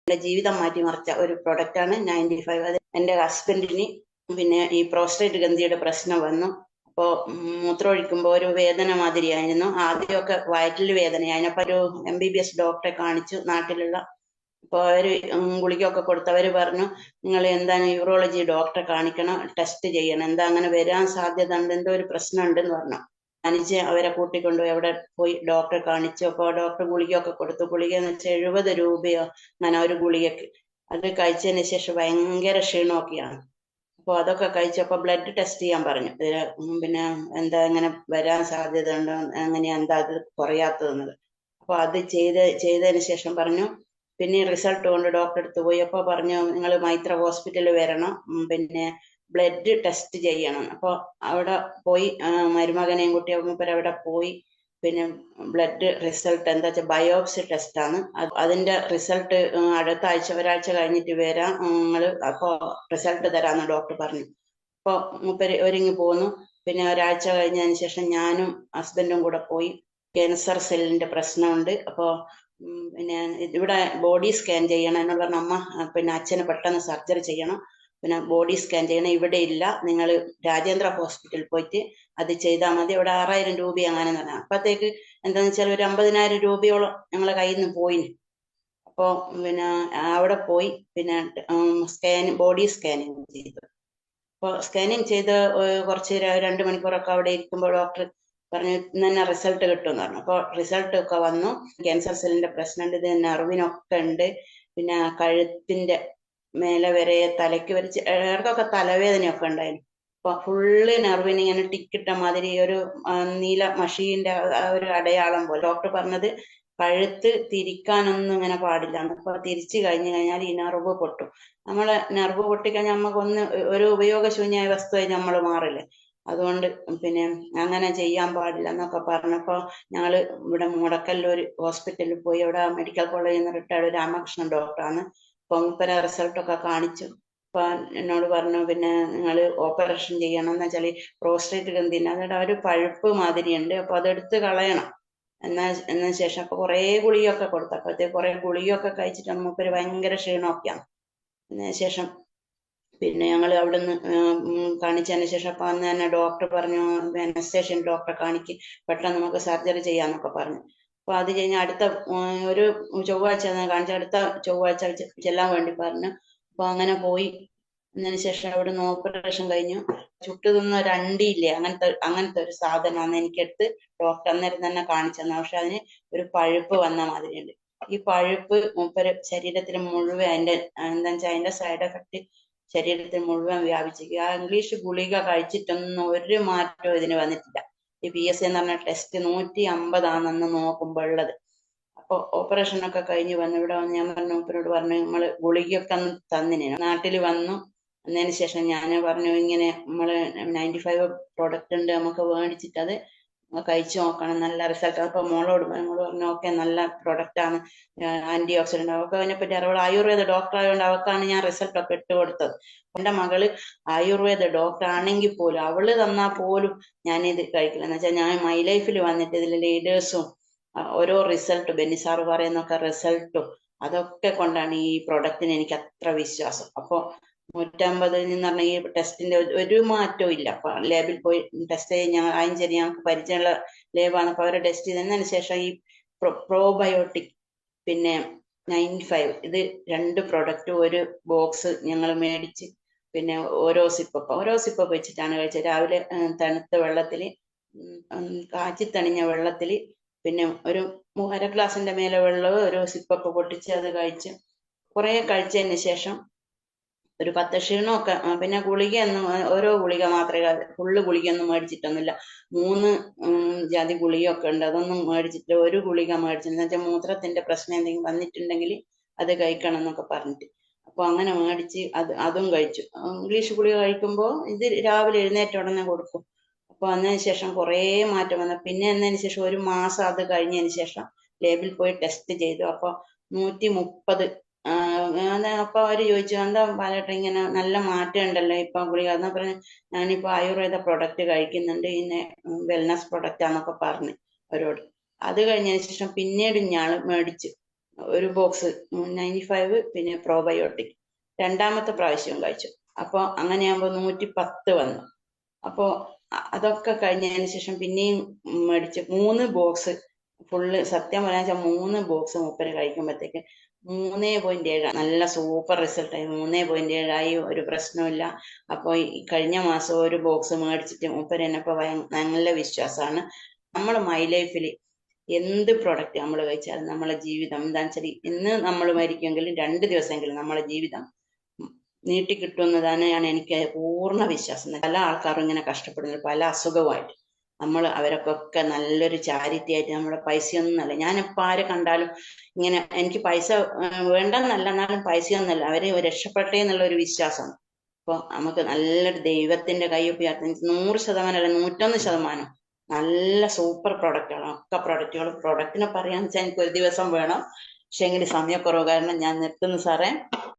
എൻ്റെ ജീവിതം മാറ്റിമറിച്ച ഒരു പ്രൊഡക്റ്റാണ് 95. അത് എൻ്റെ ഹസ്ബൻഡിന് പിന്നെ ഈ പ്രോസ്റ്റേറ്റ് ഗ്രന്ഥിയുടെ പ്രശ്നം വന്നു. അപ്പോൾ മൂത്രമൊഴിക്കുമ്പോൾ ഒരു വേദന മാതിരിയായിരുന്നു. ആദ്യമൊക്കെ വയറ്റിൽ വേദനയായിരുന്നു. അപ്പോൾ ഒരു MBBS ഡോക്ടറെ കാണിച്ചു നാട്ടിലുള്ള. അപ്പോൾ അവർ ഗുളികയൊക്കെ കൊടുത്തവർ പറഞ്ഞു, നിങ്ങൾ എന്താണ് യൂറോളജി ഡോക്ടറെ കാണിക്കണം, ടെസ്റ്റ് ചെയ്യണം, എന്താ അങ്ങനെ വരാൻ സാധ്യത ഉണ്ട്, എന്തോ ഒരു പ്രശ്നം ഉണ്ടെന്ന് പറഞ്ഞു. കാണിച്ച് അവരെ കൂട്ടിക്കൊണ്ടുപോയി അവിടെ പോയി ഡോക്ടറെ കാണിച്ചു. അപ്പോൾ ഡോക്ടർ ഗുളികയൊക്കെ കൊടുത്തു. ഗുളിക എന്ന് വെച്ചാൽ 70 രൂപയോ അങ്ങനെ ഒരു ഗുളികക്ക്. അത് കഴിച്ചതിന് ശേഷം ഭയങ്കര ക്ഷീണമൊക്കെയാണ്. അപ്പോൾ അതൊക്കെ കഴിച്ചപ്പോൾ ബ്ലഡ് ടെസ്റ്റ് ചെയ്യാൻ പറഞ്ഞു. പിന്നെ എന്താ ഇങ്ങനെ വരാൻ സാധ്യത ഉണ്ടോ, എങ്ങനെയാ എന്താ അത് കുറയാത്തതെന്നത്. അപ്പോൾ അത് ചെയ്തതിന് ശേഷം പറഞ്ഞു, പിന്നെ റിസൾട്ട് കൊണ്ട് ഡോക്ടറെ അടുത്ത് പോയി. അപ്പോൾ പറഞ്ഞു, നിങ്ങൾ മൈത്ര ഹോസ്പിറ്റലിൽ വരണം, പിന്നെ ബ്ലഡ് ടെസ്റ്റ് ചെയ്യണം. അപ്പോൾ അവിടെ പോയി മരുമകനെയും കുട്ടി അവിടെ പോയി. പിന്നെ ബ്ലഡ് റിസൾട്ട് എന്താ വെച്ചാൽ ബയോപ്സി ടെസ്റ്റാണ്. അതിന്റെ റിസൾട്ട് അടുത്ത ആഴ്ച, ഒരാഴ്ച കഴിഞ്ഞിട്ട് വരാം, നിങ്ങൾ അപ്പോൾ റിസൾട്ട് തരാമെന്ന് ഡോക്ടർ പറഞ്ഞു. അപ്പോൾ മൂപ്പര് ഒരുങ്ങി പോന്നു. പിന്നെ ഒരാഴ്ച കഴിഞ്ഞതിന് ശേഷം ഞാനും ഹസ്ബൻഡും കൂടെ പോയി. ക്യാൻസർ സെല്ലിന്റെ പ്രശ്നമുണ്ട്, അപ്പോൾ പിന്നെ ഇവിടെ ബോഡി സ്കാൻ ചെയ്യണം എന്ന് പറഞ്ഞ അമ്മ, പിന്നെ അച്ഛന് പെട്ടെന്ന് സർജറി ചെയ്യണം, പിന്നെ ബോഡി സ്കാൻ ചെയ്യണം, ഇവിടെ ഇല്ല, നിങ്ങൾ രാജേന്ദ്ര ഹോസ്പിറ്റലിൽ പോയിട്ട് അത് ചെയ്താൽ മതി, അവിടെ 6000 രൂപ അങ്ങനെയെന്ന് പറഞ്ഞു. അപ്പോഴത്തേക്ക് എന്താണെന്ന് വെച്ചാൽ ഒരു 50,000 രൂപയോളം ഞങ്ങളെ കയ്യിൽ നിന്ന് പോയിന്. അപ്പോൾ പിന്നെ അവിടെ പോയി പിന്നെ ബോഡി സ്കാനിങ് ചെയ്തു. അപ്പോൾ സ്കാനിങ് ചെയ്ത് കുറച്ച് 2 മണിക്കൂറൊക്കെ അവിടെ ഇരിക്കുമ്പോൾ ഡോക്ടർ പറഞ്ഞു, ഇന്ന് തന്നെ റിസൾട്ട് കിട്ടുമെന്ന് പറഞ്ഞു. അപ്പോൾ റിസൾട്ട് ഒക്കെ വന്നു. ക്യാൻസർ സെല്ലിന്റെ പ്രശ്നമുണ്ട്, ഇത് നെർവിനൊക്കെ ഉണ്ട്, പിന്നെ കഴുത്തിന്റെ മേലെ വരെ തലയ്ക്ക് വരച്ച് ഇടയ്ക്കൊക്കെ തലവേദനയൊക്കെ ഉണ്ടായിരുന്നു. അപ്പൊ ഫുള്ള് നെർവിന് ഇങ്ങനെ ടിക്കിട്ട മാതിരി ഒരു നീല മഷീന്റെ ഒരു അടയാളം പോലെ. ഡോക്ടർ പറഞ്ഞത് കഴുത്ത് തിരിക്കാനൊന്നും ഇങ്ങനെ പാടില്ല. അപ്പൊ തിരിച്ചു കഴിഞ്ഞു കഴിഞ്ഞാൽ ഈ നെർവ് പൊട്ടും. നമ്മളെ നെർവ് പൊട്ടിക്കഴിഞ്ഞാൽ നമുക്കൊന്ന് ഒരു ഉപയോഗശൂന്യമായ വസ്തുവായി നമ്മൾ മാറില്ലേ. അതുകൊണ്ട് പിന്നെ അങ്ങനെ ചെയ്യാൻ പാടില്ല എന്നൊക്കെ പറഞ്ഞപ്പോ ഞങ്ങള് ഇവിടെ മുടക്കല്ലൂർ ഹോസ്പിറ്റലിൽ പോയി. അവിടെ മെഡിക്കൽ കോളേജിൽ നിന്ന് റിട്ടയർഡ് രാമകൃഷ്ണൻ ഡോക്ടറാണ്. അപ്പൊ മൂപ്പര റിസൾട്ടൊക്കെ കാണിച്ചു. അപ്പൊ എന്നോട് പറഞ്ഞു, പിന്നെ നിങ്ങൾ ഓപ്പറേഷൻ ചെയ്യണം എന്ന് വെച്ചാൽ പ്രോസ്റ്റേറ്റ് ഗ്രന്ഥിന് അതിന്റെ ഒരു പഴുപ്പ് മാതിരിയുണ്ട്, അപ്പൊ അതെടുത്ത് കളയണം എന്ന ശേഷം അപ്പൊ കുറെ ഗുളികയൊക്കെ കൊടുത്തു. അപ്പോഴത്തേക്ക് കുറെ ഗുളികയൊക്കെ കഴിച്ചിട്ട് മൂപ്പര് ഭയങ്കര ക്ഷീണമൊക്കെയാണ്. അതിനുശേഷം പിന്നെ ഞങ്ങൾ അവിടുന്ന് കാണിച്ചതിന് ശേഷം അപ്പൊ അന്ന് തന്നെ ഡോക്ടർ പറഞ്ഞു, അനസ്തേഷ്യൻ ഡോക്ടറെ കാണിക്ക്, പെട്ടെന്ന് നമുക്ക് സർജറി ചെയ്യാന്നൊക്കെ പറഞ്ഞു. അപ്പൊ അത് കഴിഞ്ഞ് അടുത്ത ഒരു ചൊവ്വാഴ്ച കാണിച്ച, അടുത്ത ചൊവ്വാഴ്ച ചെല്ലാൻ വേണ്ടി പറഞ്ഞു. അപ്പൊ അങ്ങനെ പോയി. അതിന് ശേഷം അവിടുന്ന് ഓപ്പറേഷൻ കഴിഞ്ഞു. ചുട്ടു തിന്ന ഒരു അണ്ടിയില്ലേ, അങ്ങനത്തെ ഒരു സാധനമാണ് എനിക്കെടുത്ത് ഡോക്ടർ അന്നേരം തന്നെ കാണിച്ചെന്ന്. പക്ഷെ അതിന് ഒരു പഴുപ്പ് വന്ന മാതിരിയുണ്ട്. ഈ പഴുപ്പ് മൂപ്പര് ശരീരത്തിൽ മുഴുവൻ അതിന്റെ എന്താ വെച്ചാൽ അതിന്റെ സൈഡ് എഫക്ട് ശരീരത്തിൽ മുഴുവൻ വ്യാപിച്ചിരിക്കുക. ആ ഇംഗ്ലീഷ് ഗുളിക കഴിച്ചിട്ടൊന്നും ഒരു മാറ്റവും ഇതിന് വന്നിട്ടില്ല. ഈ PSA എന്ന് പറഞ്ഞ ടെസ്റ്റ് 150 നോക്കുമ്പോൾ ഉള്ളത്. അപ്പൊ ഓപ്പറേഷനൊക്കെ കഴിഞ്ഞ് വന്നു. ഇവിടെ വന്ന് ഞാൻ പറഞ്ഞു, മൂപ്പരോട് പറഞ്ഞു, നമ്മള് ഗുളികയൊക്കെ അന്ന് തന്നിന്. നാട്ടിൽ വന്നു എന്നതിന് ശേഷം ഞാൻ പറഞ്ഞു, ഇങ്ങനെ നമ്മള് 95 പ്രൊഡക്റ്റ് ഉണ്ട്, നമുക്ക് മേടിച്ചിട്ട് അത് കഴിച്ചു നോക്കണം, നല്ല റിസൾട്ട്. അപ്പൊ മോളോട് പറഞ്ഞു, ഓക്കെ, നല്ല പ്രൊഡക്റ്റ് ആണ്, ആന്റി ഓക്സിഡന്റ്. അവർക്ക് അതിനെപ്പറ്റി അവൾ ആയുർവേദ ഡോക്ടർ ആയതുകൊണ്ട് അവർക്കാണ് ഞാൻ റിസൾട്ട് ഒക്കെ ഇട്ട് കൊടുത്തത്. എന്റെ മകള് ആയുർവേദ ഡോക്ടർ ആണെങ്കിൽ പോലും അവള് തന്നാൽ പോലും ഞാനിത് കഴിക്കില്ല. എന്ന് വെച്ചാൽ ഞാൻ മൈ ലൈഫിൽ വന്നിട്ട് ഇതിൽ ലീഡേഴ്സും ഓരോ റിസൾട്ട് ബെന്നിസാറ് പറയുന്നൊക്കെ റിസൾട്ടും അതൊക്കെ കൊണ്ടാണ് ഈ പ്രൊഡക്റ്റിന് എനിക്ക് അത്ര വിശ്വാസം. അപ്പോൾ 150 എന്ന് പറഞ്ഞ ഈ ടെസ്റ്റിന്റെ ഒരു മാറ്റവും ഇല്ല. അപ്പൊ ലാബിൽ പോയി ടെസ്റ്റ് ചെയ്ത് ഞങ്ങൾക്ക് പരിചയമുള്ള ലേബാണ്. അപ്പൊ അവരെ ടെസ്റ്റ് ചെയ്തതിന് ശേഷം ഈ പ്രോബയോട്ടിക് പിന്നെ 95 ഇത് 2 പ്രൊഡക്റ്റ് ഒരു ബോക്സ് ഞങ്ങൾ മേടിച്ച്, പിന്നെ ഓരോ സിപ്പപ്പ് വെച്ചിട്ടാണ് കഴിച്ചത്. രാവിലെ തണുത്ത വെള്ളത്തിൽ, കാച്ചി തണിഞ്ഞ വെള്ളത്തിൽ, പിന്നെ ഒരു 1/2 ഗ്ലാസിന്റെ മേലെ വെള്ളവും ഒരു സിപ്പപ്പ് പൊട്ടിച്ച് അത് കഴിച്ച് കുറെ കഴിച്ചതിന് ശേഷം ഒരു 10 ക്ഷീണമൊക്കെ. പിന്നെ ഗുളികയൊന്നും, ഓരോ ഗുളിക മാത്രമേ, ഫുള്ള് ഗുളികയൊന്നും മേടിച്ചിട്ടൊന്നുമില്ല. 3 ജാതി ഗുളികയൊക്കെ ഉണ്ട്, അതൊന്നും മേടിച്ചിട്ടില്ല. ഒരു ഗുളിക മേടിച്ചിട്ട് വെച്ചാൽ മൂത്രത്തിന്റെ പ്രശ്നം എന്തെങ്കിലും വന്നിട്ടുണ്ടെങ്കിൽ അത് കഴിക്കണം എന്നൊക്കെ പറഞ്ഞിട്ട്. അപ്പൊ അങ്ങനെ മേടിച്ച് അതും കഴിച്ചു. ഇംഗ്ലീഷ് ഗുളിക കഴിക്കുമ്പോൾ ഇത് രാവിലെ എഴുന്നേറ്റ ഉടനെ കൊടുക്കും. അപ്പൊ അതിന് ശേഷം കുറേ മാറ്റം വന്നു. പിന്നെ എന്നതിന് ശേഷം 1 മാസം അത് കഴിഞ്ഞതിന് ശേഷം ലേബിൽ പോയി ടെസ്റ്റ് ചെയ്തു. അപ്പൊ 130. അപ്പൊ അവര് ചോദിച്ചു, എന്താ പാലേട്ട ഇങ്ങനെ നല്ല മാറ്റം ഉണ്ടല്ലോ ഇപ്പൊ ഗുളിക? എന്നാ പറഞ്ഞു, ഞാനിപ്പോ ആയുർവേദ പ്രൊഡക്റ്റ് കഴിക്കുന്നുണ്ട്, ഇന്നെ വെൽനസ് പ്രൊഡക്റ്റ് ആന്നൊക്കെ പറഞ്ഞു അവരോട്. അത് കഴിഞ്ഞതിന് ശേഷം പിന്നീട് ഞാൻ മേടിച്ചു. ഒരു ബോക്സ് 95, പിന്നെ പ്രോബയോട്ടിക് രണ്ടാമത്തെ പ്രാവശ്യവും കഴിച്ചു. അപ്പോൾ അങ്ങനെയാകുമ്പോൾ 110 വന്നു. അപ്പോൾ അതൊക്കെ കഴിഞ്ഞതിന് ശേഷം പിന്നെയും മേടിച്ച് 3 ബോക്സ് ഫുള്ള്, സത്യം പറയാൻ വെച്ചാൽ 3 ബോക്സ് മൂപ്പര് കഴിക്കുമ്പോഴത്തേക്ക് 3.7 നല്ല സൂപ്പർ റിസൾട്ടായി. 3.7 ആയി, ഒരു പ്രശ്നമില്ല. അപ്പോൾ ഈ കഴിഞ്ഞ മാസം ഒരു ബോക്സ് മേടിച്ചിട്ട് മൂപ്പര് എന്നെ ഇപ്പോൾ നല്ല വിശ്വാസമാണ്. നമ്മൾ മൈ ലൈഫിൽ എന്ത് പ്രൊഡക്റ്റ് നമ്മൾ കഴിച്ചാലും നമ്മളെ ജീവിതം എന്താണെന്ന് വെച്ചാൽ, ഇന്ന് നമ്മൾ മരിക്കുമെങ്കിലും 2 ദിവസമെങ്കിലും നമ്മളെ ജീവിതം നീട്ടിക്കിട്ടുമെന്നതാണ് എനിക്ക് പൂർണ്ണ വിശ്വാസം. പല ആൾക്കാരും ഇങ്ങനെ കഷ്ടപ്പെടുന്നു, പല അസുഖവുമായിട്ട്. നമ്മൾ അവരൊക്കെ നല്ലൊരു ചാരിറ്റി ആയിട്ട്, നമ്മുടെ പൈസയൊന്നുമല്ല, ഞാനിപ്പോൾ ആരെ കണ്ടാലും ഇങ്ങനെ, എനിക്ക് പൈസ വേണ്ടെന്നല്ല, എന്നാലും പൈസയൊന്നുമല്ല, അവര് രക്ഷപ്പെട്ടേ എന്നുള്ള ഒരു വിശ്വാസമാണ്. അപ്പോൾ നമുക്ക് നല്ലൊരു ദൈവത്തിന്റെ കൈയൊപ്പി 100% അല്ല 101% നല്ല സൂപ്പർ പ്രൊഡക്റ്റുകളാണ് ഒക്കെ പ്രൊഡക്റ്റുകൾ. പ്രൊഡക്റ്റിനെ പറയാന്ന് വെച്ചാൽ എനിക്ക് ഒരു ദിവസം വേണം, പക്ഷെ എങ്കിൽ സമയക്കുറവ് കാരണം ഞാൻ നിർത്തുന്നു സാറേ.